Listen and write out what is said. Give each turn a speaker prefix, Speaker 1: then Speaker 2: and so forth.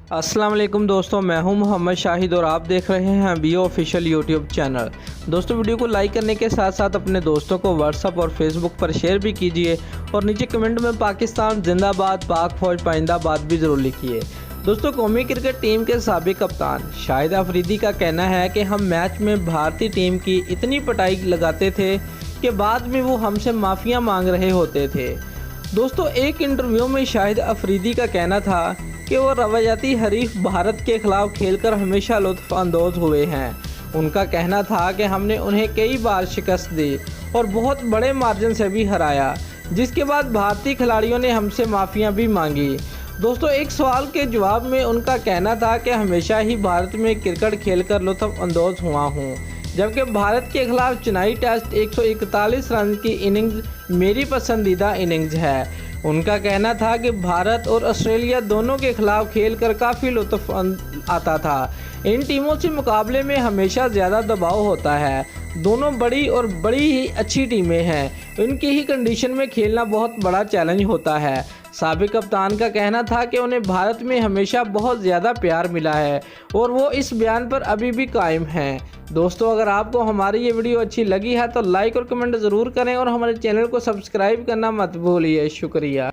Speaker 1: अस्सलाम वालेकुम दोस्तों, मैं हूं मोहम्मद शाहिद और आप देख रहे हैं बीओ ऑफिशियल यूट्यूब चैनल। दोस्तों, वीडियो को लाइक करने के साथ साथ अपने दोस्तों को व्हाट्सएप और फेसबुक पर शेयर भी कीजिए और नीचे कमेंट में पाकिस्तान जिंदाबाद, पाक फौज पाइंदाबाद भी ज़रूर लिखिए। दोस्तों, कौमी क्रिकेट टीम के साबिक कप्तान शाहिद अफरीदी का कहना है कि हम मैच में भारतीय टीम की इतनी पिटाई लगाते थे कि बाद में वो हमसे माफ़ियाँ मांग रहे होते थे। दोस्तों, एक इंटरव्यू में शाहिद अफरीदी का कहना था कि वो रवायती हरीफ भारत के खिलाफ खेलकर हमेशा लुत्फ़ अंदोज़ हुए हैं। उनका कहना था कि हमने उन्हें कई बार शिकस्त दी और बहुत बड़े मार्जिन से भी हराया, जिसके बाद भारतीय खिलाड़ियों ने हमसे माफ़ियाँ भी मांगी। दोस्तों, एक सवाल के जवाब में उनका कहना था कि हमेशा ही भारत में क्रिकेट खेलकर लुत्फ़ अंदोज़ हुआ हूँ, जबकि भारत के खिलाफ चेन्नई टेस्ट 141 रन की इनिंग्स मेरी पसंदीदा इनिंग्स है। उनका कहना था कि भारत और ऑस्ट्रेलिया दोनों के खिलाफ खेलकर काफ़ी लुत्फ़ आता था। इन टीमों से मुकाबले में हमेशा ज़्यादा दबाव होता है। दोनों बड़ी और बड़ी ही अच्छी टीमें हैं। इनकी ही कंडीशन में खेलना बहुत बड़ा चैलेंज होता है। साबिक कप्तान का कहना था कि उन्हें भारत में हमेशा बहुत ज़्यादा प्यार मिला है और वो इस बयान पर अभी भी कायम हैं। दोस्तों, अगर आपको हमारी ये वीडियो अच्छी लगी है तो लाइक और कमेंट ज़रूर करें और हमारे चैनल को सब्सक्राइब करना मत भूलिए। शुक्रिया।